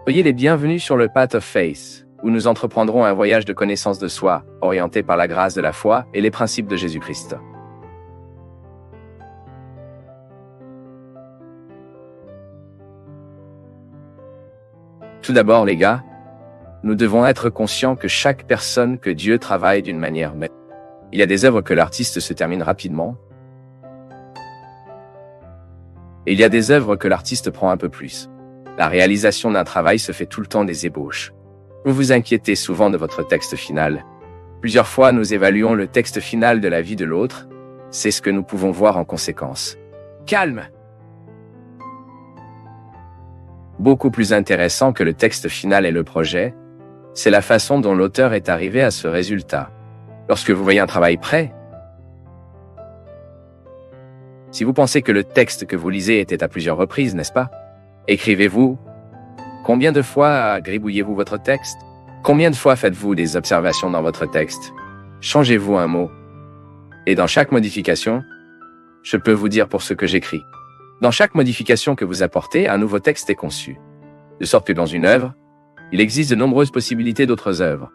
Soyez les bienvenus sur le Path of Faith, où nous entreprendrons un voyage de connaissance de soi, orienté par la grâce de la foi et les principes de Jésus-Christ. Tout d'abord, les gars, nous devons être conscients que chaque personne que Dieu travaille d'une manière même. Il y a des œuvres que l'artiste se termine rapidement, et il y a des œuvres que l'artiste prend un peu plus. La réalisation d'un travail se fait tout le temps des ébauches. Vous vous inquiétez souvent de votre texte final. Plusieurs fois, nous évaluons le texte final de la vie de l'autre. C'est ce que nous pouvons voir en conséquence. Calme! Beaucoup plus intéressant que le texte final et le projet, c'est la façon dont l'auteur est arrivé à ce résultat. Lorsque vous voyez un travail prêt, si vous pensez que le texte que vous lisez était à plusieurs reprises, n'est-ce pas? Écrivez-vous. Combien de fois gribouillez-vous votre texte? Combien de fois faites-vous des observations dans votre texte? Changez-vous un mot. Et dans chaque modification, je peux vous dire pour ce que j'écris. Dans chaque modification que vous apportez, un nouveau texte est conçu. De sorte que dans une œuvre, il existe de nombreuses possibilités d'autres œuvres.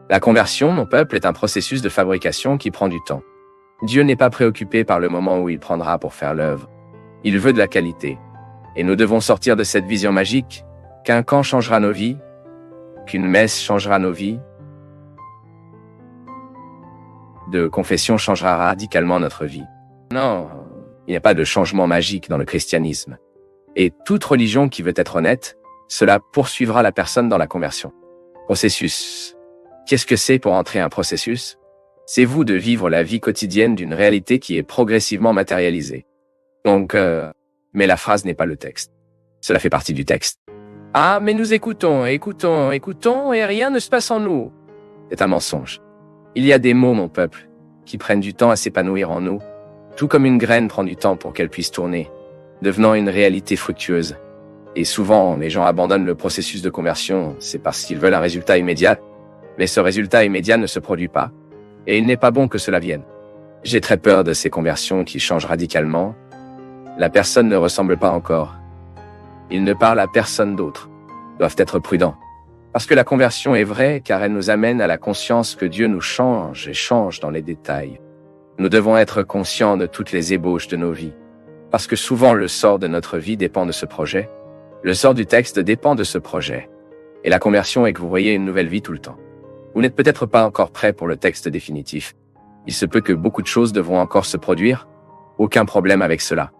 La conversion, mon peuple, est un processus de fabrication qui prend du temps. Dieu n'est pas préoccupé par le moment où il prendra pour faire l'œuvre. Il veut de la qualité. Et nous devons sortir de cette vision magique qu'un camp changera nos vies, qu'une messe changera nos vies, de confession changera radicalement notre vie. Non, il n'y a pas de changement magique dans le christianisme. Et toute religion qui veut être honnête, cela poursuivra la personne dans la conversion. Processus. Qu'est-ce que c'est pour entrer un processus? C'est vous de vivre la vie quotidienne d'une réalité qui est progressivement matérialisée. Donc, mais la phrase n'est pas le texte. Cela fait partie du texte. Ah, mais nous écoutons et rien ne se passe en nous. C'est un mensonge. Il y a des mots, mon peuple, qui prennent du temps à s'épanouir en nous, tout comme une graine prend du temps pour qu'elle puisse tourner, devenant une réalité fructueuse. Et souvent, les gens abandonnent le processus de conversion, c'est parce qu'ils veulent un résultat immédiat, mais ce résultat immédiat ne se produit pas, et il n'est pas bon que cela vienne. J'ai très peur de ces conversions qui changent radicalement. La personne ne ressemble pas encore. Il ne parle à personne d'autre. Doivent être prudents. Parce que la conversion est vraie car elle nous amène à la conscience que Dieu nous change et change dans les détails. Nous devons être conscients de toutes les ébauches de nos vies. Parce que souvent le sort de notre vie dépend de ce projet. Le sort du texte dépend de ce projet. Et la conversion est que vous voyez une nouvelle vie tout le temps. Vous n'êtes peut-être pas encore prêt pour le texte définitif. Il se peut que beaucoup de choses devront encore se produire. Aucun problème avec cela.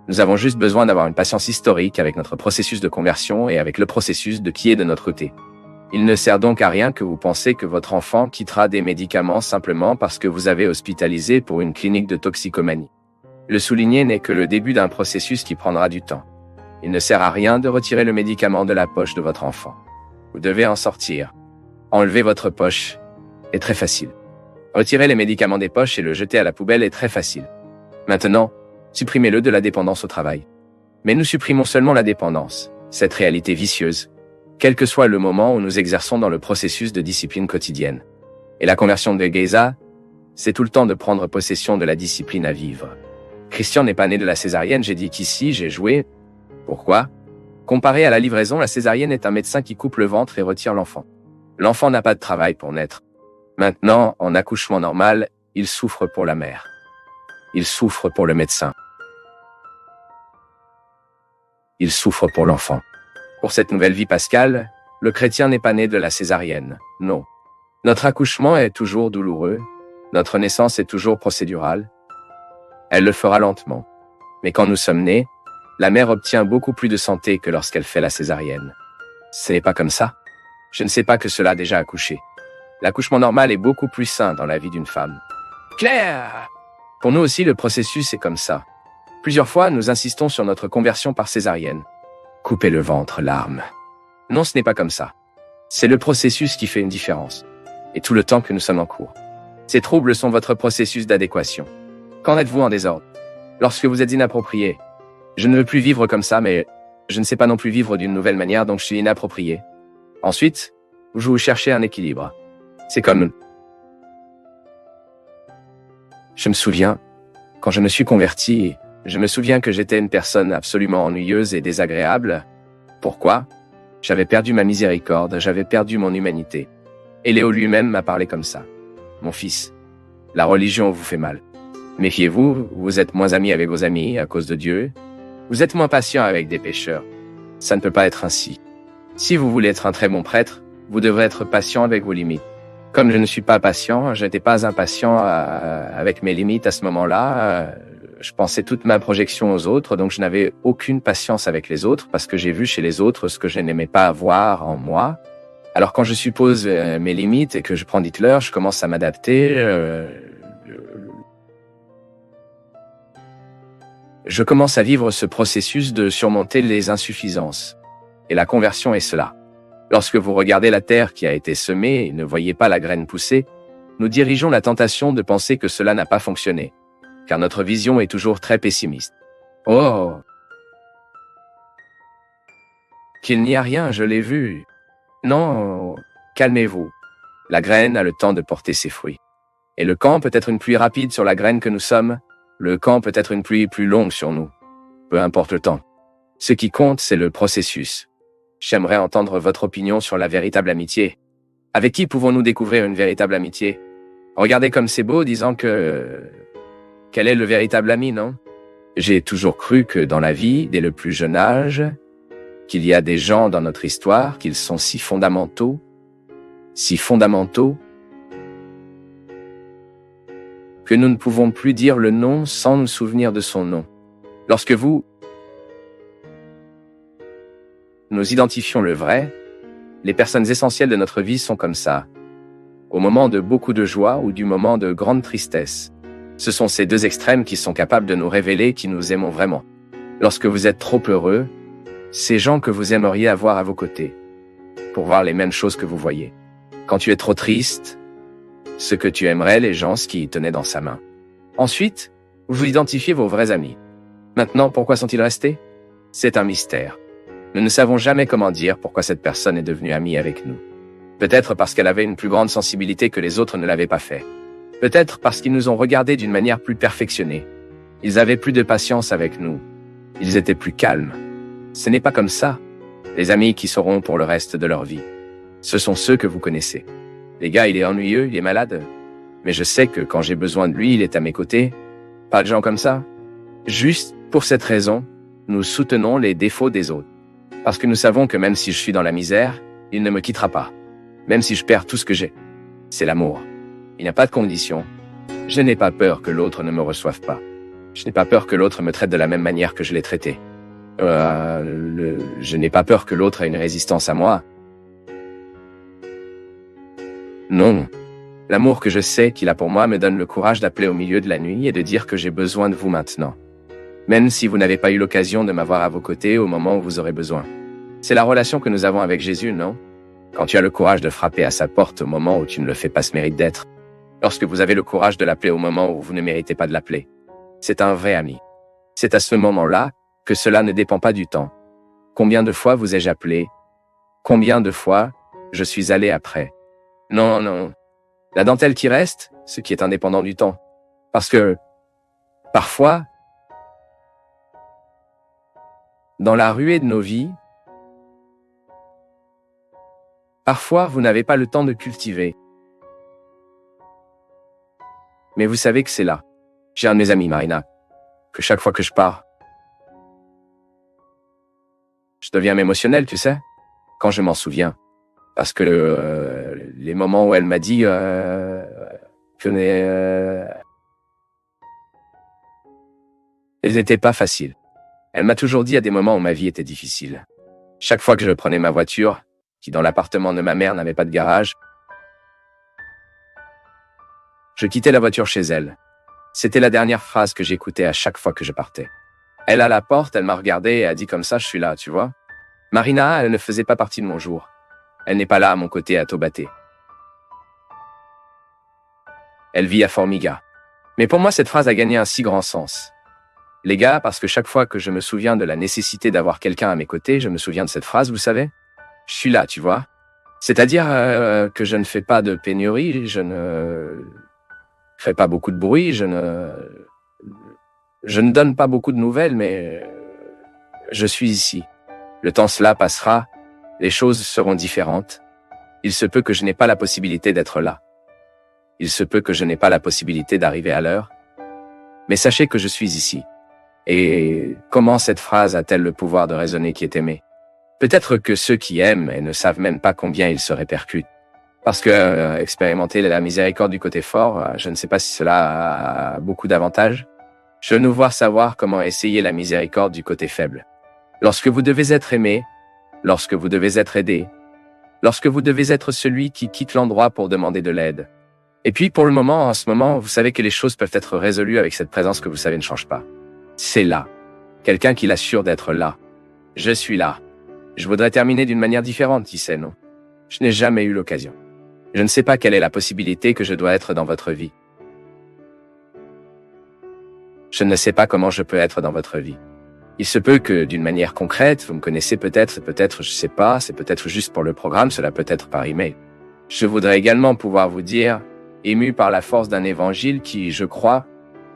Nous avons juste besoin d'avoir une patience historique avec notre processus de conversion et avec le processus de qui est de notre côté. Il ne sert donc à rien que vous pensez que votre enfant quittera des médicaments simplement parce que vous avez hospitalisé pour une clinique de toxicomanie. Le souligner n'est que le début d'un processus qui prendra du temps. Il ne sert à rien de retirer le médicament de la poche de votre enfant. Vous devez en sortir. Enlever votre poche est très facile. Retirer les médicaments des poches et le jeter à la poubelle est très facile. Maintenant, supprimez-le de la dépendance au travail. Mais nous supprimons seulement la dépendance, cette réalité vicieuse, quel que soit le moment où nous exerçons dans le processus de discipline quotidienne. Et la conversion de Geisa, c'est tout le temps de prendre possession de la discipline à vivre. Christian n'est pas né de la césarienne, j'ai dit qu'ici j'ai joué. Pourquoi? Comparé à la livraison, la césarienne est un médecin qui coupe le ventre et retire l'enfant. L'enfant n'a pas de travail pour naître. Maintenant, en accouchement normal, il souffre pour la mère. Il souffre pour le médecin. Il souffre pour l'enfant. Pour cette nouvelle vie pascale, le chrétien n'est pas né de la césarienne, non. Notre accouchement est toujours douloureux, notre naissance est toujours procédurale. Elle le fera lentement. Mais quand nous sommes nés, la mère obtient beaucoup plus de santé que lorsqu'elle fait la césarienne. Ce n'est pas comme ça. Je ne sais pas que cela a déjà accouché. L'accouchement normal est beaucoup plus sain dans la vie d'une femme. Claire! Pour nous aussi, le processus est comme ça. Plusieurs fois, nous insistons sur notre conversion par césarienne. Couper le ventre, l'arme. Non, ce n'est pas comme ça. C'est le processus qui fait une différence. Et tout le temps que nous sommes en cours. Ces troubles sont votre processus d'adéquation. Qu'en êtes-vous en désordre? Lorsque vous êtes inapproprié. Je ne veux plus vivre comme ça, mais je ne sais pas non plus vivre d'une nouvelle manière, donc je suis inapproprié. Ensuite, vous cherchez un équilibre. C'est comme... Je me souviens, quand je me suis converti, je me souviens que j'étais une personne absolument ennuyeuse et désagréable. Pourquoi? J'avais perdu ma miséricorde, j'avais perdu mon humanité. Et Léo lui-même m'a parlé comme ça. Mon fils, la religion vous fait mal. Méfiez-vous, vous êtes moins amis avec vos amis à cause de Dieu. Vous êtes moins patient avec des pécheurs. Ça ne peut pas être ainsi. Si vous voulez être un très bon prêtre, vous devrez être patient avec vos limites. Comme je ne suis pas patient, je n'étais pas impatient avec mes limites à ce moment-là. Je pensais toute ma projection aux autres, donc je n'avais aucune patience avec les autres parce que j'ai vu chez les autres ce que je n'aimais pas avoir en moi. Alors quand je suppose mes limites et que je prends Hitler, je commence à m'adapter. Je commence à vivre ce processus de surmonter les insuffisances. Et la conversion est cela. Lorsque vous regardez la terre qui a été semée et ne voyez pas la graine pousser, nous dirigeons la tentation de penser que cela n'a pas fonctionné, car notre vision est toujours très pessimiste. Oh! Qu'il n'y a rien, je l'ai vu. Non, calmez-vous. La graine a le temps de porter ses fruits. Et le camp peut être une pluie rapide sur la graine que nous sommes, le camp peut être une pluie plus longue sur nous. Peu importe le temps. Ce qui compte, c'est le processus. J'aimerais entendre votre opinion sur la véritable amitié. Avec qui pouvons-nous découvrir une véritable amitié? Regardez comme c'est beau, disant que... Quel est le véritable ami, non? J'ai toujours cru que dans la vie, dès le plus jeune âge, qu'il y a des gens dans notre histoire, qu'ils sont si fondamentaux, que nous ne pouvons plus dire le nom sans nous souvenir de son nom. Lorsque nous identifions le vrai, les personnes essentielles de notre vie sont comme ça. Au moment de beaucoup de joie ou du moment de grande tristesse. Ce sont ces deux extrêmes qui sont capables de nous révéler qui nous aimons vraiment. Lorsque vous êtes trop heureux, ces gens que vous aimeriez avoir à vos côtés, pour voir les mêmes choses que vous voyez. Quand tu es trop triste, ce que tu aimerais, les gens qui tenaient dans sa main. Ensuite, vous identifiez vos vrais amis. Maintenant, pourquoi sont-ils restés? C'est un mystère. Nous ne savons jamais comment dire pourquoi cette personne est devenue amie avec nous. Peut-être parce qu'elle avait une plus grande sensibilité que les autres ne l'avaient pas fait. Peut-être parce qu'ils nous ont regardés d'une manière plus perfectionnée. Ils avaient plus de patience avec nous. Ils étaient plus calmes. Ce n'est pas comme ça. Les amis qui seront pour le reste de leur vie. Ce sont ceux que vous connaissez. Les gars, il est ennuyeux, il est malade. Mais je sais que quand j'ai besoin de lui, il est à mes côtés. Pas de gens comme ça. Juste pour cette raison, nous soutenons les défauts des autres. Parce que nous savons que même si je suis dans la misère, il ne me quittera pas. Même si je perds tout ce que j'ai. C'est l'amour. Il n'y a pas de condition. Je n'ai pas peur que l'autre ne me reçoive pas. Je n'ai pas peur que l'autre me traite de la même manière que je l'ai traité. Je n'ai pas peur que l'autre ait une résistance à moi. Non. L'amour que je sais qu'il a pour moi me donne le courage d'appeler au milieu de la nuit et de dire que j'ai besoin de vous maintenant. Même si vous n'avez pas eu l'occasion de m'avoir à vos côtés au moment où vous aurez besoin. C'est la relation que nous avons avec Jésus, non? Quand tu as le courage de frapper à sa porte au moment où tu ne le fais pas se mérite d'être. Lorsque vous avez le courage de l'appeler au moment où vous ne méritez pas de l'appeler. C'est un vrai ami. C'est à ce moment-là que cela ne dépend pas du temps. Combien de fois vous ai-je appelé? Combien de fois je suis allé après? Non, non. La dentelle qui reste, ce qui est indépendant du temps. Parce que, parfois, dans la ruée de nos vies, parfois vous n'avez pas le temps de cultiver. Mais vous savez que c'est là. J'ai un de mes amis, Marina, que chaque fois que je pars, je deviens émotionnel, tu sais, quand je m'en souviens. Parce que les moments où elle m'a dit elles n'étaient pas faciles. Elle m'a toujours dit à des moments où ma vie était difficile. Chaque fois que je prenais ma voiture, qui dans l'appartement de ma mère n'avait pas de garage, je quittais la voiture chez elle. C'était la dernière phrase que j'écoutais à chaque fois que je partais. Elle à la porte, elle m'a regardé et a dit comme ça, je suis là, tu vois. Marina, elle ne faisait pas partie de mon jour. Elle n'est pas là à mon côté à Taubaté. Elle vit à Formiga. Mais pour moi, cette phrase a gagné un si grand sens. Les gars, parce que chaque fois que je me souviens de la nécessité d'avoir quelqu'un à mes côtés, je me souviens de cette phrase, vous savez. Je suis là, tu vois. C'est-à-dire que je ne fais pas de pénurie, je ne fais pas beaucoup de bruit, je ne donne pas beaucoup de nouvelles, mais je suis ici. Le temps cela passera, Les choses seront différentes. Il se peut que je n'ai pas la possibilité d'être là. Il se peut que je n'ai pas la possibilité d'arriver à l'heure. Mais sachez que je suis ici. Et comment cette phrase a-t-elle le pouvoir de résonner qui est aimé? Peut-être que ceux qui aiment et ne savent même pas combien ils se répercutent. Parce que expérimenter la miséricorde du côté fort, je ne sais pas si cela a beaucoup d'avantages. Je veux nous voir savoir comment essayer la miséricorde du côté faible. Lorsque vous devez être aimé, lorsque vous devez être aidé, lorsque vous devez être celui qui quitte l'endroit pour demander de l'aide. Et puis pour le moment, en ce moment, vous savez que les choses peuvent être résolues avec cette présence que vous savez ne change pas. C'est là. Quelqu'un qui l'assure d'être là. Je suis là. Je voudrais terminer d'une manière différente, qui sait, non? Je n'ai jamais eu l'occasion. Je ne sais pas quelle est la possibilité que je dois être dans votre vie. Je ne sais pas comment je peux être dans votre vie. Il se peut que, d'une manière concrète, vous me connaissez peut-être, je sais pas, c'est peut-être juste pour le programme, cela peut être par email. Je voudrais également pouvoir vous dire, ému par la force d'un évangile qui, je crois,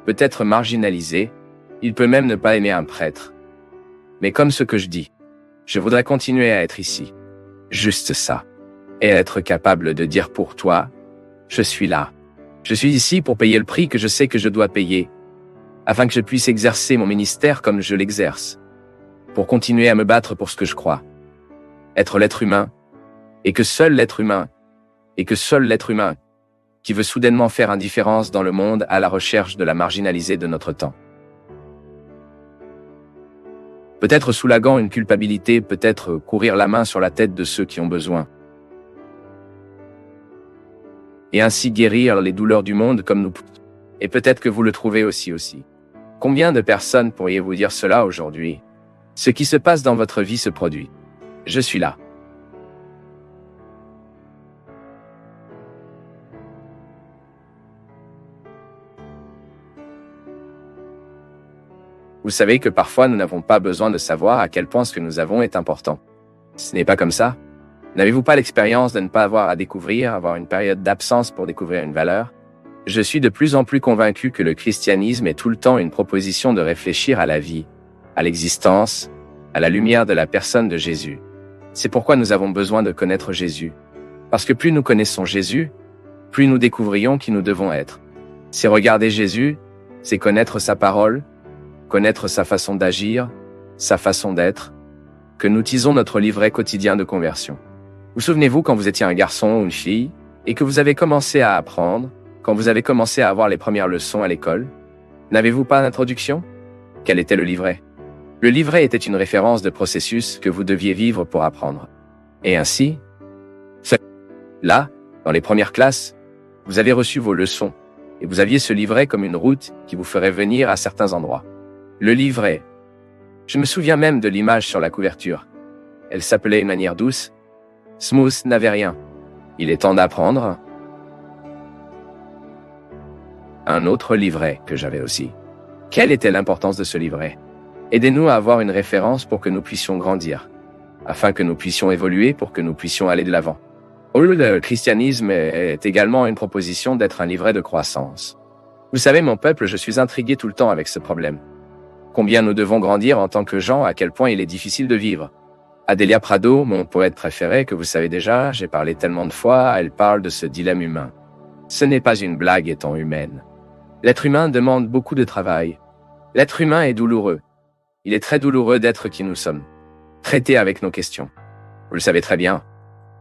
peut être marginalisé, il peut même ne pas aimer un prêtre. Mais comme ce que je dis, je voudrais continuer à être ici. Juste ça. Et être capable de dire pour toi, je suis là. Je suis ici pour payer le prix que je sais que je dois payer, afin que je puisse exercer mon ministère comme je l'exerce, pour continuer à me battre pour ce que je crois. Être l'être humain, et que seul l'être humain qui veut soudainement faire indifférence dans le monde à la recherche de la marginalisée de notre temps. Peut-être soulaguant une culpabilité, peut-être courir la main sur la tête de ceux qui ont besoin. Et ainsi guérir les douleurs du monde comme nous. Et peut-être que vous le trouvez aussi. Combien de personnes pourriez-vous dire cela aujourd'hui? Ce qui se passe dans votre vie se produit. Je suis là. Vous savez que parfois nous n'avons pas besoin de savoir à quel point ce que nous avons est important. Ce n'est pas comme ça. N'avez-vous pas l'expérience de ne pas avoir à découvrir, avoir une période d'absence pour découvrir une valeur? Je suis de plus en plus convaincu que le christianisme est tout le temps une proposition de réfléchir à la vie, à l'existence, à la lumière de la personne de Jésus. C'est pourquoi nous avons besoin de connaître Jésus. Parce que plus nous connaissons Jésus, plus nous découvrions qui nous devons être. C'est regarder Jésus, c'est connaître sa parole, connaître sa façon d'agir, sa façon d'être, que nous tisons notre livret quotidien de conversion. Vous souvenez-vous quand vous étiez un garçon ou une fille, et que vous avez commencé à apprendre, quand vous avez commencé à avoir les premières leçons à l'école? N'avez-vous pas d'introduction? Quel était le livret? Le livret était une référence de processus que vous deviez vivre pour apprendre. Et ainsi, là, dans les premières classes, vous avez reçu vos leçons, et vous aviez ce livret comme une route qui vous ferait venir à certains endroits. Le livret. Je me souviens même de l'image sur la couverture. Elle s'appelait une manière douce. Smooth n'avait rien. Il est temps d'apprendre. Un autre livret que j'avais aussi. Quelle était l'importance de ce livret? Aidez-nous à avoir une référence pour que nous puissions grandir, afin que nous puissions évoluer, pour que nous puissions aller de l'avant. Le christianisme est également une proposition d'être un livret de croissance. Vous savez, mon peuple, je suis intrigué tout le temps avec ce problème. Combien nous devons grandir en tant que gens, à quel point il est difficile de vivre. Adélia Prado, mon poète préféré, que vous savez déjà, j'ai parlé tellement de fois, elle parle de ce dilemme humain. Ce n'est pas une blague étant humaine. L'être humain demande beaucoup de travail. L'être humain est douloureux. Il est très douloureux d'être qui nous sommes. Traité avec nos questions. Vous le savez très bien.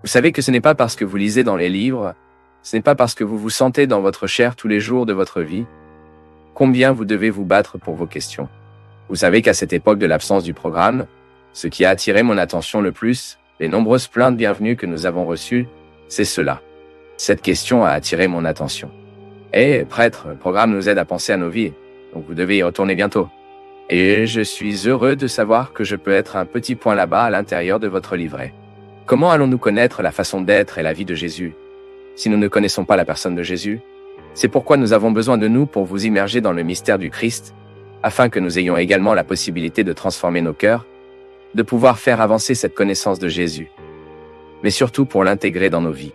Vous savez que ce n'est pas parce que vous lisez dans les livres, ce n'est pas parce que vous vous sentez dans votre chair tous les jours de votre vie, combien vous devez vous battre pour vos questions. Vous savez qu'à cette époque de l'absence du programme, ce qui a attiré mon attention le plus, les nombreuses plaintes bienvenues que nous avons reçues, c'est cela. Cette question a attiré mon attention. Prêtre, le programme nous aide à penser à nos vies, donc vous devez y retourner bientôt. Et je suis heureux de savoir que je peux être un petit point là-bas à l'intérieur de votre livret. Comment allons-nous connaître la façon d'être et la vie de Jésus, si nous ne connaissons pas la personne de Jésus? C'est pourquoi nous avons besoin de nous pour vous immerger dans le mystère du Christ, afin que nous ayons également la possibilité de transformer nos cœurs, de pouvoir faire avancer cette connaissance de Jésus, mais surtout pour l'intégrer dans nos vies.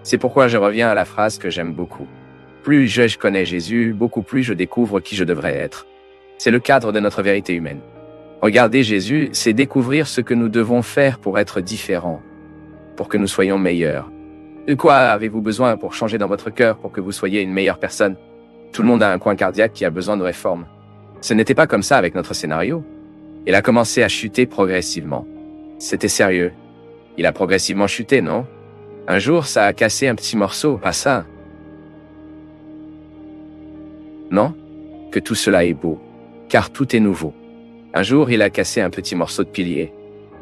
C'est pourquoi je reviens à la phrase que j'aime beaucoup. Plus je connais Jésus, beaucoup plus je découvre qui je devrais être. C'est le cadre de notre vérité humaine. Regarder Jésus, c'est découvrir ce que nous devons faire pour être différents, pour que nous soyons meilleurs. De quoi avez-vous besoin pour changer dans votre cœur, pour que vous soyez une meilleure personne? Tout le monde a un coin cardiaque qui a besoin de réforme. Ce n'était pas comme ça avec notre scénario. Il a commencé à chuter progressivement. C'était sérieux. Il a progressivement chuté, non? Un jour, ça a cassé un petit morceau, pas ça. Non? Que tout cela est beau, car tout est nouveau. Un jour, il a cassé un petit morceau de pilier.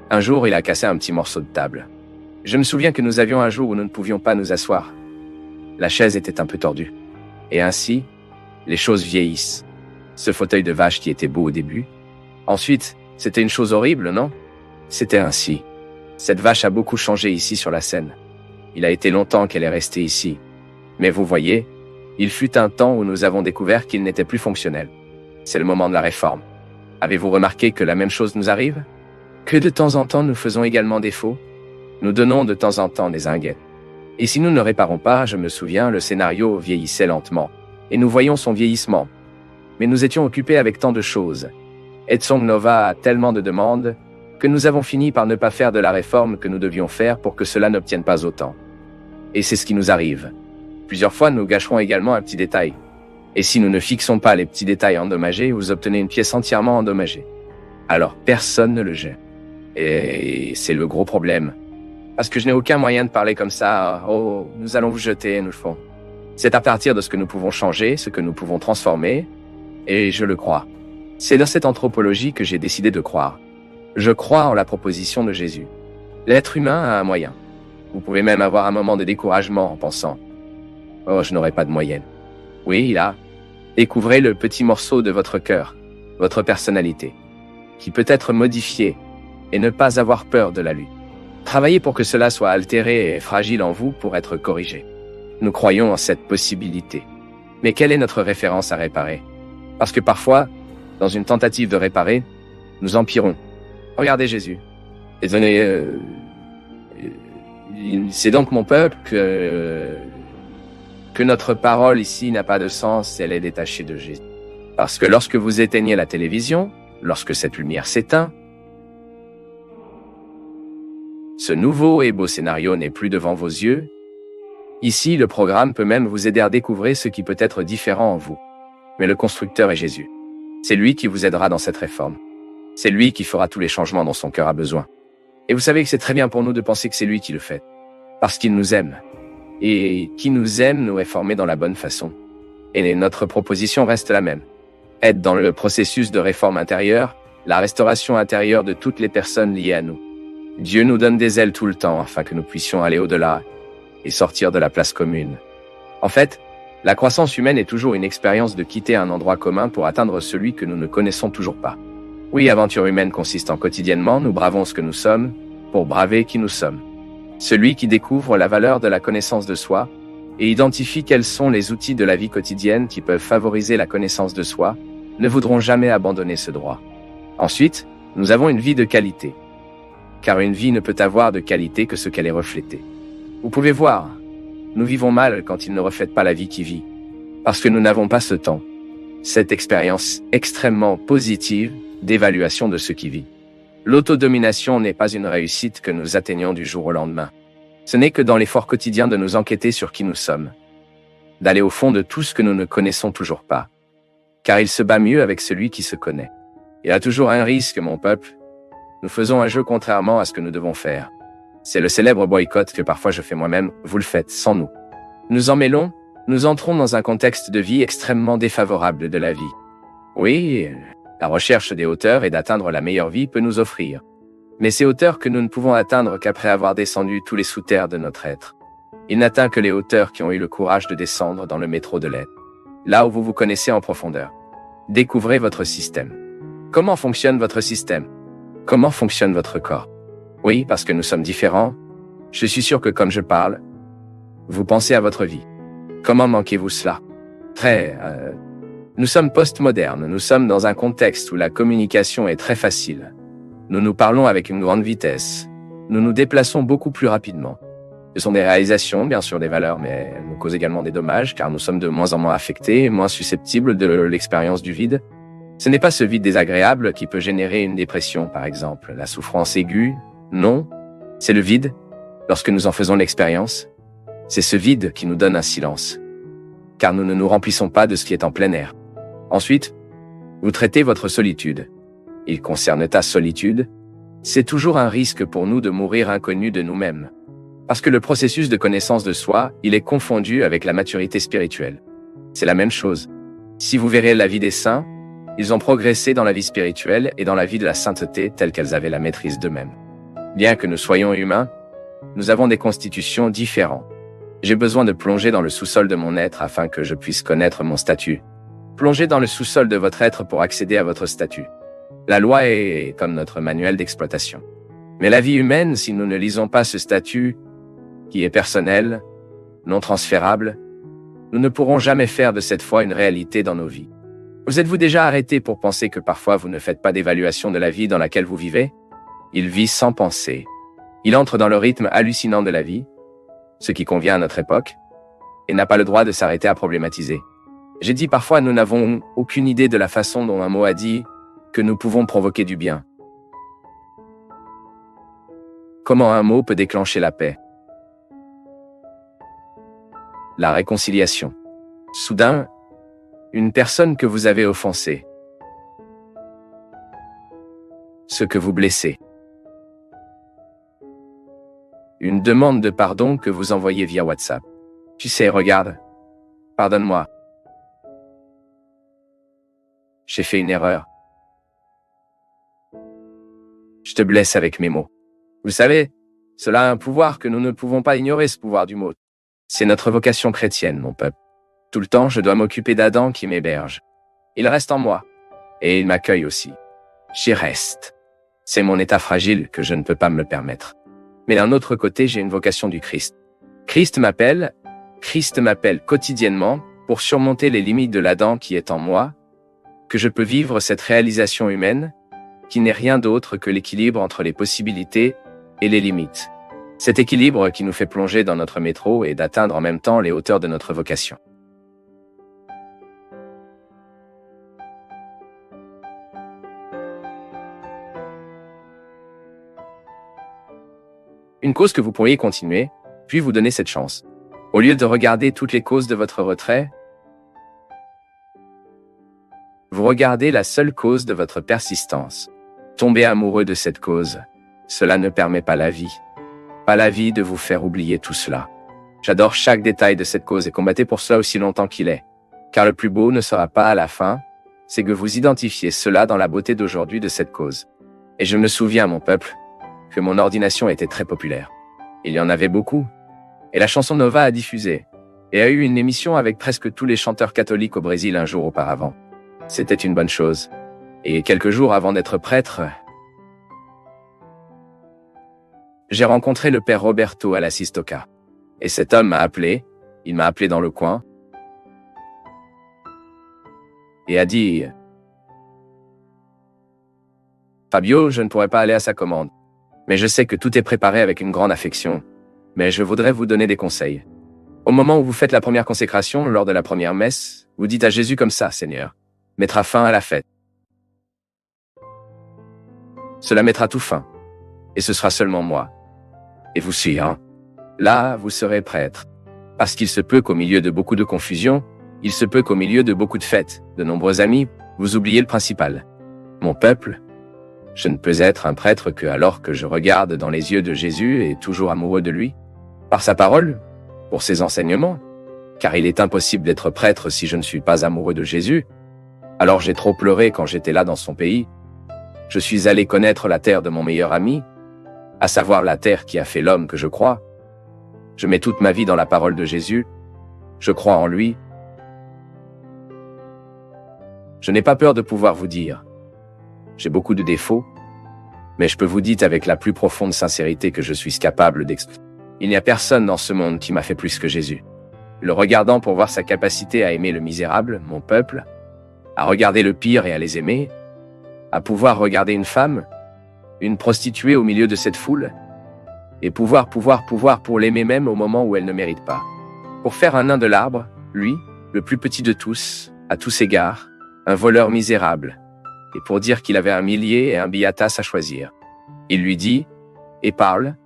Un jour, il a cassé un petit morceau de table. Je me souviens que nous avions un jour où nous ne pouvions pas nous asseoir. La chaise était un peu tordue. Et ainsi, les choses vieillissent. Ce fauteuil de vache qui était beau au début. Ensuite, c'était une chose horrible, non? C'était ainsi. Cette vache a beaucoup changé ici sur la scène. Il a été longtemps qu'elle est restée ici. Mais vous voyez, il fut un temps où nous avons découvert qu'il n'était plus fonctionnel. C'est le moment de la réforme. Avez-vous remarqué que la même chose nous arrive? Que de temps en temps nous faisons également défaut? Nous donnons de temps en temps des inguettes. Et si nous ne réparons pas, je me souviens, le scénario vieillissait lentement. Et nous voyons son vieillissement. Mais nous étions occupés avec tant de choses. Etsong Nova a tellement de demandes que nous avons fini par ne pas faire de la réforme que nous devions faire pour que cela n'obtienne pas autant. Et c'est ce qui nous arrive. Plusieurs fois, nous gâcherons également un petit détail. Et si nous ne fixons pas les petits détails endommagés, vous obtenez une pièce entièrement endommagée. Alors personne ne le gère. Et c'est le gros problème. Parce que je n'ai aucun moyen de parler comme ça. Oh, nous allons vous jeter, nous le font. C'est à partir de ce que nous pouvons changer, ce que nous pouvons transformer. Et je le crois. C'est dans cette anthropologie que j'ai décidé de croire. Je crois en la proposition de Jésus. L'être humain a un moyen. Vous pouvez même avoir un moment de découragement en pensant « Oh, je n'aurai pas de moyenne ». Oui, il a. Découvrez le petit morceau de votre cœur, votre personnalité, qui peut être modifié et ne pas avoir peur de la lutte. Travaillez pour que cela soit altéré et fragile en vous pour être corrigé. Nous croyons en cette possibilité. Mais quelle est notre référence à réparer? Parce que parfois, dans une tentative de réparer, nous empirons. Regardez Jésus. Et c'est donc mon peuple que notre parole ici n'a pas de sens, elle est détachée de Jésus. Parce que lorsque vous éteignez la télévision, lorsque cette lumière s'éteint, ce nouveau et beau scénario n'est plus devant vos yeux. Ici, le programme peut même vous aider à découvrir ce qui peut être différent en vous. Mais le constructeur est Jésus. C'est lui qui vous aidera dans cette réforme. C'est lui qui fera tous les changements dont son cœur a besoin. Et vous savez que c'est très bien pour nous de penser que c'est lui qui le fait. Parce qu'il nous aime. Et qui nous aime nous réformer dans la bonne façon. Et notre proposition reste la même. Être dans le processus de réforme intérieure, la restauration intérieure de toutes les personnes liées à nous. Dieu nous donne des ailes tout le temps afin que nous puissions aller au-delà et sortir de la place commune. En fait, la croissance humaine est toujours une expérience de quitter un endroit commun pour atteindre celui que nous ne connaissons toujours pas. Oui, aventure humaine consistant quotidiennement, nous bravons ce que nous sommes pour braver qui nous sommes. Celui qui découvre la valeur de la connaissance de soi et identifie quels sont les outils de la vie quotidienne qui peuvent favoriser la connaissance de soi, ne voudront jamais abandonner ce droit. Ensuite, nous avons une vie de qualité. Car une vie ne peut avoir de qualité que ce qu'elle est reflétée. Vous pouvez voir, nous vivons mal quand il ne reflète pas la vie qui vit. Parce que nous n'avons pas ce temps. Cette expérience extrêmement positive d'évaluation de ce qui vit. L'autodomination n'est pas une réussite que nous atteignons du jour au lendemain. Ce n'est que dans l'effort quotidien de nous enquêter sur qui nous sommes. D'aller au fond de tout ce que nous ne connaissons toujours pas. Car il se bat mieux avec celui qui se connaît. Il y a toujours un risque, mon peuple. Nous faisons un jeu contrairement à ce que nous devons faire. C'est le célèbre boycott que parfois je fais moi-même, vous le faites sans nous. Nous en mêlons, nous entrons dans un contexte de vie extrêmement défavorable de la vie. Oui, la recherche des hauteurs et d'atteindre la meilleure vie peut nous offrir. Mais ces hauteurs que nous ne pouvons atteindre qu'après avoir descendu tous les sous-terres de notre être. Il n'atteint que les hauteurs qui ont eu le courage de descendre dans le métro de l'être. Là où vous vous connaissez en profondeur. Découvrez votre système. Comment fonctionne votre système? Comment fonctionne votre corps? Oui, parce que nous sommes différents. Je suis sûr que comme je parle, vous pensez à votre vie. Comment manquez-vous cela? Nous sommes post-modernes, nous sommes dans un contexte où la communication est très facile. Nous nous parlons avec une grande vitesse. Nous nous déplaçons beaucoup plus rapidement. Ce sont des réalisations, bien sûr des valeurs, mais elles nous causent également des dommages car nous sommes de moins en moins affectés, moins susceptibles de l'expérience du vide. Ce n'est pas ce vide désagréable qui peut générer une dépression, par exemple, la souffrance aiguë, non, c'est le vide, lorsque nous en faisons l'expérience. C'est ce vide qui nous donne un silence, car nous ne nous remplissons pas de ce qui est en plein air. Ensuite, vous traitez votre solitude. Il concerne ta solitude. C'est toujours un risque pour nous de mourir inconnus de nous-mêmes. Parce que le processus de connaissance de soi, il est confondu avec la maturité spirituelle. C'est la même chose. Si vous verrez la vie des saints, ils ont progressé dans la vie spirituelle et dans la vie de la sainteté telle qu'elles avaient la maîtrise d'eux-mêmes. Bien que nous soyons humains, nous avons des constitutions différentes. J'ai besoin de plonger dans le sous-sol de mon être afin que je puisse connaître mon statut. Plongez dans le sous-sol de votre être pour accéder à votre statut. La loi est comme notre manuel d'exploitation. Mais la vie humaine, si nous ne lisons pas ce statut, qui est personnel, non transférable, nous ne pourrons jamais faire de cette foi une réalité dans nos vies. Vous êtes-vous déjà arrêté pour penser que parfois vous ne faites pas d'évaluation de la vie dans laquelle vous vivez? Il vit sans penser. Il entre dans le rythme hallucinant de la vie, ce qui convient à notre époque, et n'a pas le droit de s'arrêter à problématiser. J'ai dit parfois nous n'avons aucune idée de la façon dont un mot a dit que nous pouvons provoquer du bien. Comment un mot peut déclencher la paix? La réconciliation. Soudain, une personne que vous avez offensée. Ce que vous blessez. Une demande de pardon que vous envoyez via WhatsApp. Tu sais, regarde. Pardonne-moi. J'ai fait une erreur. Je te blesse avec mes mots. Vous savez, cela a un pouvoir que nous ne pouvons pas ignorer, ce pouvoir du mot. C'est notre vocation chrétienne, mon peuple. Tout le temps, je dois m'occuper d'Adam qui m'héberge. Il reste en moi. Et il m'accueille aussi. J'y reste. C'est mon état fragile que je ne peux pas me le permettre. Mais d'un autre côté, j'ai une vocation du Christ. Christ m'appelle quotidiennement pour surmonter les limites de l'Adam qui est en moi, que je peux vivre cette réalisation humaine, qui n'est rien d'autre que l'équilibre entre les possibilités et les limites. Cet équilibre qui nous fait plonger dans notre métro et d'atteindre en même temps les hauteurs de notre vocation. Une cause que vous pourriez continuer, puis vous donner cette chance. Au lieu de regarder toutes les causes de votre retrait, vous regardez la seule cause de votre persistance. Tombez amoureux de cette cause. Cela ne permet pas la vie. Pas la vie de vous faire oublier tout cela. J'adore chaque détail de cette cause et combattez pour cela aussi longtemps qu'il est. Car le plus beau ne sera pas à la fin, c'est que vous identifiez cela dans la beauté d'aujourd'hui de cette cause. Et je me souviens, mon peuple, que mon ordination était très populaire. Il y en avait beaucoup. Et la chanson Nova a diffusé. Et a eu une émission avec presque tous les chanteurs catholiques au Brésil un jour auparavant. C'était une bonne chose. Et quelques jours avant d'être prêtre, j'ai rencontré le père Roberto à la Sistoca. Et cet homme m'a appelé, il m'a appelé dans le coin, et a dit « Fabio, je ne pourrais pas aller à sa commande, mais je sais que tout est préparé avec une grande affection, mais je voudrais vous donner des conseils. Au moment où vous faites la première consécration, lors de la première messe, vous dites à Jésus comme ça, Seigneur, mettra fin à la fête. Cela mettra tout fin, et ce sera seulement moi. Et vous suivant. Là, vous serez prêtre. Parce qu'il se peut qu'au milieu de beaucoup de confusion, il se peut qu'au milieu de beaucoup de fêtes, de nombreux amis, vous oubliez le principal. Mon peuple, je ne peux être un prêtre que alors que je regarde dans les yeux de Jésus et toujours amoureux de lui, par sa parole, pour ses enseignements, car il est impossible d'être prêtre si je ne suis pas amoureux de Jésus. Alors j'ai trop pleuré quand j'étais là dans son pays. Je suis allé connaître la terre de mon meilleur ami, à savoir la terre qui a fait l'homme que je crois. Je mets toute ma vie dans la parole de Jésus. Je crois en lui. Je n'ai pas peur de pouvoir vous dire. J'ai beaucoup de défauts, mais je peux vous dire avec la plus profonde sincérité que je suis capable d'exprimer. Il n'y a personne dans ce monde qui m'a fait plus que Jésus. Le regardant pour voir sa capacité à aimer le misérable, mon peuple, à regarder le pire et à les aimer, à pouvoir regarder une femme, une prostituée au milieu de cette foule, et pouvoir pour l'aimer même au moment où elle ne mérite pas. Pour faire un nain de l'arbre, lui, le plus petit de tous, à tous égards, un voleur misérable, et pour dire qu'il avait un millier et un billatas à choisir. Il lui dit, et parle,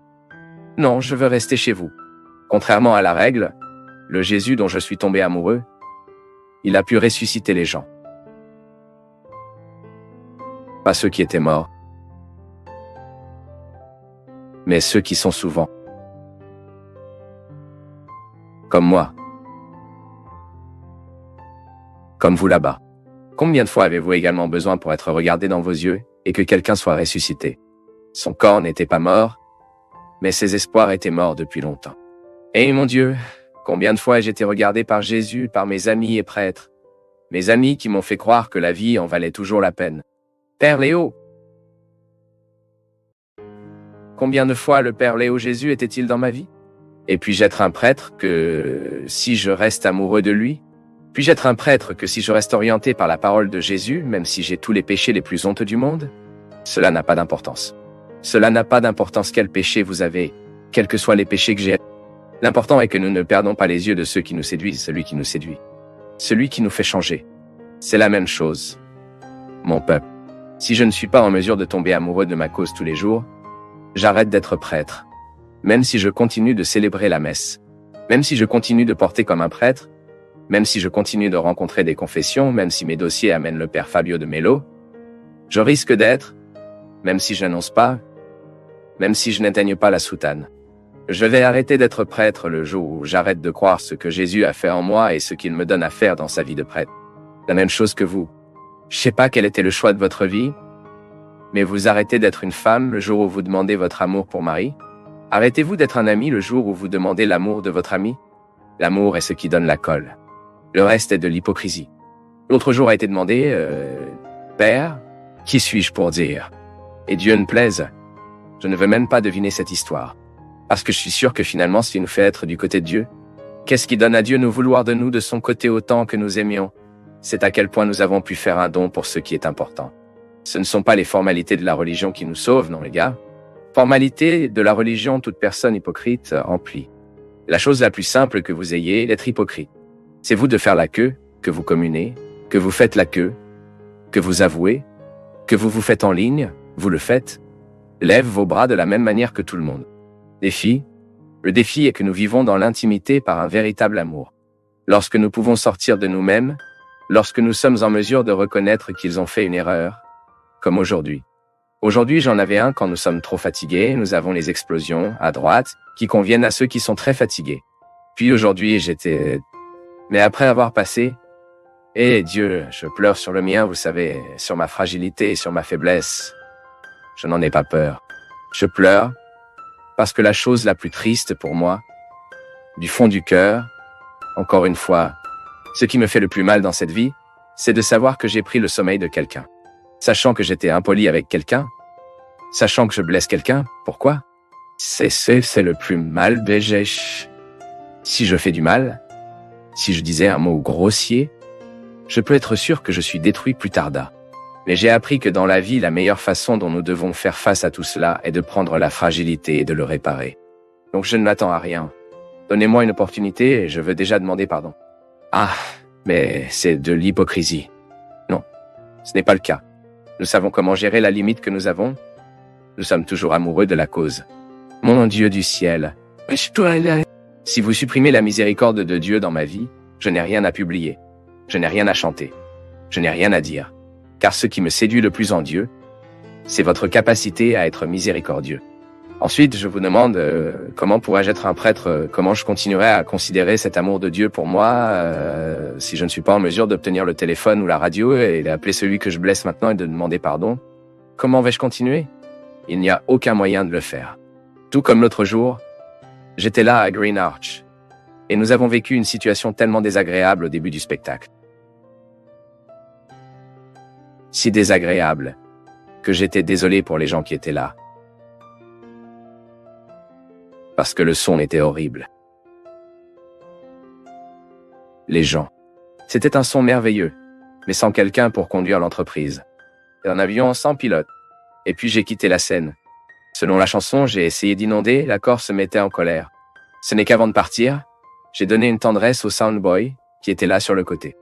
non, je veux rester chez vous. Contrairement à la règle, le Jésus dont je suis tombé amoureux, il a pu ressusciter les gens. Pas ceux qui étaient morts, mais ceux qui sont souvent comme moi. Comme vous là-bas. Combien de fois avez-vous également besoin pour être regardé dans vos yeux et que quelqu'un soit ressuscité? Son corps n'était pas mort, mais ses espoirs étaient morts depuis longtemps. Et mon Dieu, combien de fois j'ai été regardé par Jésus, par mes amis et prêtres, mes amis qui m'ont fait croire que la vie en valait toujours la peine. Père Léo! Combien de fois le Père Léo Jésus était-il dans ma vie? Et puis-je être un prêtre que si je reste amoureux de lui? Puis-je être un prêtre que si je reste orienté par la parole de Jésus, même si j'ai tous les péchés les plus honteux du monde? Cela n'a pas d'importance. Cela n'a pas d'importance quel péché vous avez, quels que soient les péchés que j'ai. L'important est que nous ne perdons pas les yeux de ceux qui nous séduisent, celui qui nous séduit. Celui qui nous fait changer. C'est la même chose. Mon peuple, si je ne suis pas en mesure de tomber amoureux de ma cause tous les jours, j'arrête d'être prêtre. Même si je continue de célébrer la messe, même si je continue de porter comme un prêtre, même si je continue de rencontrer des confessions, même si mes dossiers amènent le père Fabio de Mello, je risque d'être, même si je n'annonce pas, même si je n'éteigne pas la soutane. Je vais arrêter d'être prêtre le jour où j'arrête de croire ce que Jésus a fait en moi et ce qu'il me donne à faire dans sa vie de prêtre. La même chose que vous. Je sais pas quel était le choix de votre vie, mais vous arrêtez d'être une femme le jour où vous demandez votre amour pour Marie. Arrêtez-vous d'être un ami le jour où vous demandez l'amour de votre ami. L'amour est ce qui donne la colle. Le reste est de l'hypocrisie. L'autre jour a été demandé, Père, qui suis-je pour dire? Et Dieu ne plaise. Je ne veux même pas deviner cette histoire. Parce que je suis sûr que finalement, ce qui nous fait être du côté de Dieu, qu'est-ce qui donne à Dieu nous vouloir de nous de son côté autant que nous aimions? C'est à quel point nous avons pu faire un don pour ce qui est important. Ce ne sont pas les formalités de la religion qui nous sauvent, non les gars. Formalité de la religion, toute personne hypocrite emplit. La chose la plus simple que vous ayez est d'être hypocrite. C'est vous de faire la queue, que vous communez, que vous faites la queue, que vous avouez, que vous vous faites en ligne, vous le faites. Lève vos bras de la même manière que tout le monde. Défi. Le défi est que nous vivons dans l'intimité par un véritable amour. Lorsque nous pouvons sortir de nous-mêmes, lorsque nous sommes en mesure de reconnaître qu'ils ont fait une erreur, comme aujourd'hui. Aujourd'hui, j'en avais un quand nous sommes trop fatigués, nous avons les explosions, à droite, qui conviennent à ceux qui sont très fatigués. Puis aujourd'hui, Mais après avoir passé, Dieu, je pleure sur le mien, vous savez, sur ma fragilité et sur ma faiblesse. Je n'en ai pas peur. Je pleure, parce que la chose la plus triste pour moi, du fond du cœur, encore une fois, ce qui me fait le plus mal dans cette vie, c'est de savoir que j'ai pris le sommeil de quelqu'un. Sachant que j'étais impoli avec quelqu'un, sachant que je blesse quelqu'un, pourquoi? C'est le plus mal, bégesh. Si je fais du mal, si je disais un mot grossier, je peux être sûr que je suis détruit plus tard. Mais j'ai appris que dans la vie, la meilleure façon dont nous devons faire face à tout cela est de prendre la fragilité et de le réparer. Donc je ne m'attends à rien. Donnez-moi une opportunité et je veux déjà demander pardon. Ah, mais c'est de l'hypocrisie. Non, ce n'est pas le cas. Nous savons comment gérer la limite que nous avons. Nous sommes toujours amoureux de la cause. Mon Dieu du ciel. Si vous supprimez la miséricorde de Dieu dans ma vie, je n'ai rien à publier. Je n'ai rien à chanter. Je n'ai rien à dire. Car ce qui me séduit le plus en Dieu, c'est votre capacité à être miséricordieux. Ensuite, je vous demande comment pourrais-je être un prêtre, comment je continuerai à considérer cet amour de Dieu pour moi si je ne suis pas en mesure d'obtenir le téléphone ou la radio et d'appeler celui que je blesse maintenant et de demander pardon. Comment vais-je continuer? Il n'y a aucun moyen de le faire. Tout comme l'autre jour, j'étais là à Green Arch et nous avons vécu une situation tellement désagréable au début du spectacle. Si désagréable que j'étais désolé pour les gens qui étaient là. Parce que le son était horrible. Les gens. C'était un son merveilleux, mais sans quelqu'un pour conduire l'entreprise. Et un avion sans pilote. Et puis j'ai quitté la scène. Selon la chanson, j'ai essayé d'inonder, la Corse se mettait en colère. Ce n'est qu'avant de partir, j'ai donné une tendresse au soundboy qui était là sur le côté.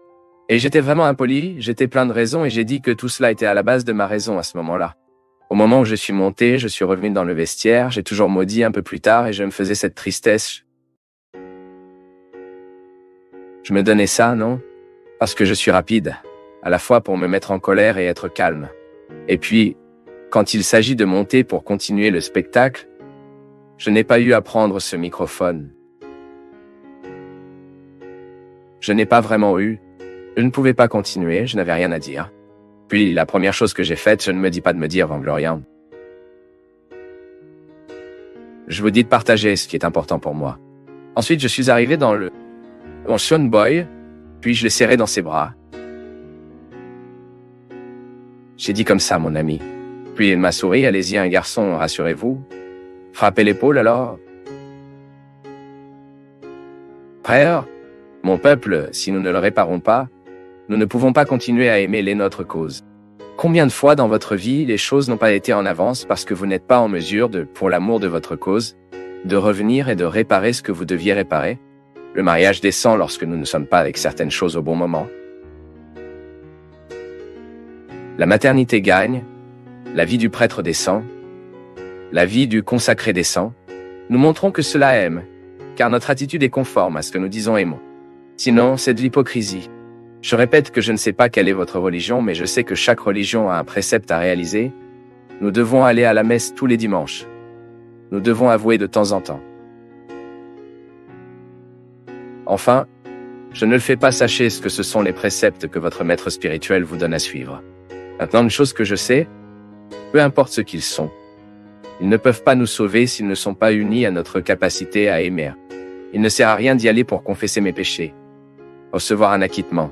Et j'étais vraiment impoli, j'étais plein de raisons et j'ai dit que tout cela était à la base de ma raison à ce moment-là. Au moment où je suis monté, je suis revenu dans le vestiaire, j'ai toujours maudit un peu plus tard et je me faisais cette tristesse. Je me donnais ça, non? Parce que je suis rapide, à la fois pour me mettre en colère et être calme. Et puis, quand il s'agit de monter pour continuer le spectacle, je n'ai pas eu à prendre ce microphone. Je n'ai pas vraiment eu. Je ne pouvais pas continuer, je n'avais rien à dire. Puis, la première chose que j'ai faite, je ne me dis pas de me dire Vanglorian. Je vous dis de partager ce qui est important pour moi. Ensuite, je suis arrivé dans mon Sean Boy, puis je l'ai serré dans ses bras. J'ai dit comme ça, mon ami. Puis il m'a souri, allez-y, un garçon, rassurez-vous. Frappez l'épaule alors. Frère, mon peuple, si nous ne le réparons pas, nous ne pouvons pas continuer à aimer les nôtres causes. Combien de fois dans votre vie les choses n'ont pas été en avance parce que vous n'êtes pas en mesure de, pour l'amour de votre cause, de revenir et de réparer ce que vous deviez réparer? Le mariage descend lorsque nous ne sommes pas avec certaines choses au bon moment. La maternité gagne, la vie du prêtre descend, la vie du consacré descend. Nous montrons que cela aime, car notre attitude est conforme à ce que nous disons aimons. Sinon, c'est de l'hypocrisie. Je répète que je ne sais pas quelle est votre religion, mais je sais que chaque religion a un précepte à réaliser. Nous devons aller à la messe tous les dimanches. Nous devons avouer de temps en temps. Enfin, je ne le fais pas, sachez ce que ce sont les préceptes que votre maître spirituel vous donne à suivre. Maintenant, une chose que je sais, peu importe ce qu'ils sont, ils ne peuvent pas nous sauver s'ils ne sont pas unis à notre capacité à aimer. Il ne sert à rien d'y aller pour confesser mes péchés, recevoir un acquittement,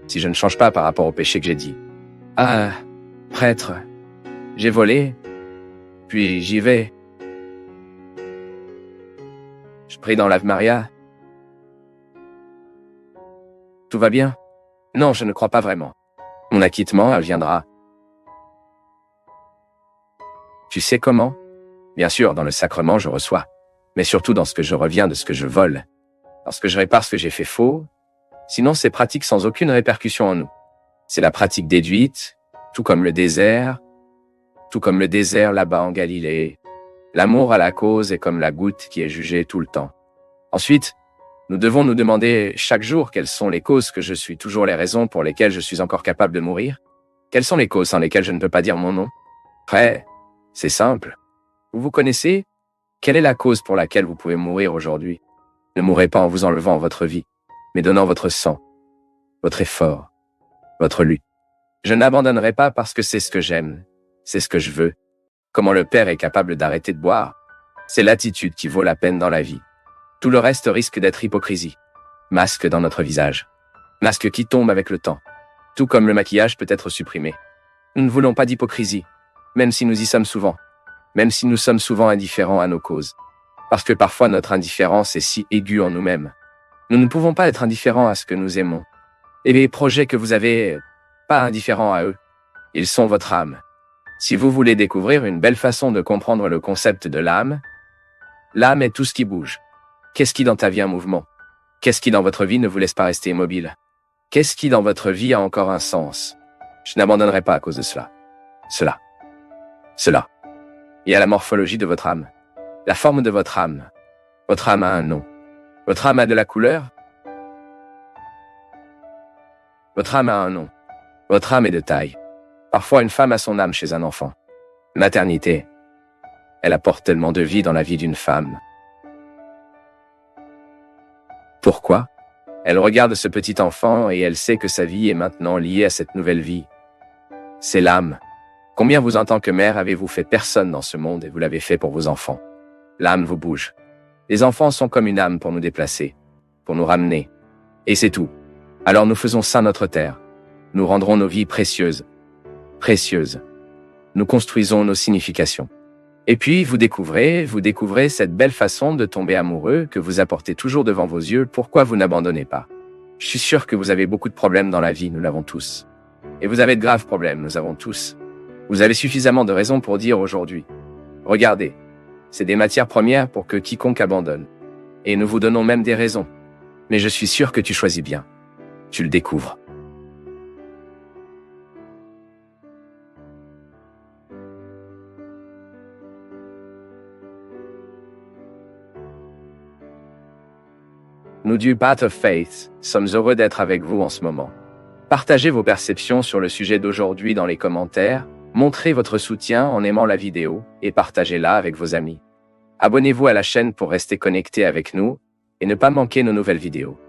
si je ne change pas par rapport au péché que j'ai dit. Ah, prêtre, j'ai volé, puis j'y vais. Je prie dans l'Ave Maria. Tout va bien? Non, je ne crois pas vraiment. Mon acquittement, elle viendra. Tu sais comment? Bien sûr, dans le sacrement, je reçois. Mais surtout dans ce que je reviens de ce que je vole. Lorsque je répare ce que j'ai fait faux. Sinon, c'est pratique sans aucune répercussion en nous. C'est la pratique déduite, tout comme le désert là-bas en Galilée. L'amour à la cause est comme la goutte qui est jugée tout le temps. Ensuite, nous devons nous demander chaque jour quelles sont les causes que je suis toujours les raisons pour lesquelles je suis encore capable de mourir. Quelles sont les causes sans lesquelles je ne peux pas dire mon nom? Après, c'est simple. Vous vous connaissez? Quelle est la cause pour laquelle vous pouvez mourir aujourd'hui? Ne mourrez pas en vous enlevant votre vie, mais donnant votre sang, votre effort, votre lutte. Je n'abandonnerai pas parce que c'est ce que j'aime, c'est ce que je veux. Comment le Père est capable d'arrêter de boire? C'est l'attitude qui vaut la peine dans la vie. Tout le reste risque d'être hypocrisie. Masque dans notre visage. Masque qui tombe avec le temps. Tout comme le maquillage peut être supprimé. Nous ne voulons pas d'hypocrisie, même si nous y sommes souvent. Même si nous sommes souvent indifférents à nos causes. Parce que parfois notre indifférence est si aiguë en nous-mêmes. Nous ne pouvons pas être indifférents à ce que nous aimons. Et les projets que vous avez, pas indifférents à eux. Ils sont votre âme. Si vous voulez découvrir une belle façon de comprendre le concept de l'âme est tout ce qui bouge. Qu'est-ce qui dans ta vie a un mouvement? Qu'est-ce qui dans votre vie ne vous laisse pas rester immobile? Qu'est-ce qui dans votre vie a encore un sens? Je n'abandonnerai pas à cause de cela. Cela. Il y a la morphologie de votre âme. La forme de votre âme. Votre âme a un nom. Votre âme a de la couleur? Votre âme a un nom. Votre âme est de taille. Parfois, une femme a son âme chez un enfant. Maternité. Elle apporte tellement de vie dans la vie d'une femme. Pourquoi? Elle regarde ce petit enfant et elle sait que sa vie est maintenant liée à cette nouvelle vie. C'est l'âme. Combien vous, en tant que mère, avez-vous fait personne dans ce monde et vous l'avez fait pour vos enfants? L'âme vous bouge. Les enfants sont comme une âme pour nous déplacer, pour nous ramener. Et c'est tout. Alors nous faisons saint notre terre. Nous rendrons nos vies précieuses. Précieuses. Nous construisons nos significations. Et puis, vous découvrez cette belle façon de tomber amoureux que vous apportez toujours devant vos yeux. Pourquoi vous n'abandonnez pas? Je suis sûr que vous avez beaucoup de problèmes dans la vie, nous l'avons tous. Et vous avez de graves problèmes, nous avons tous. Vous avez suffisamment de raisons pour dire aujourd'hui. Regardez, c'est des matières premières pour que quiconque abandonne. Et nous vous donnons même des raisons. Mais je suis sûr que tu choisis bien. Tu le découvres. Nous du Path of Faith sommes heureux d'être avec vous en ce moment. Partagez vos perceptions sur le sujet d'aujourd'hui dans les commentaires, montrez votre soutien en aimant la vidéo et partagez-la avec vos amis. Abonnez-vous à la chaîne pour rester connecté avec nous et ne pas manquer nos nouvelles vidéos.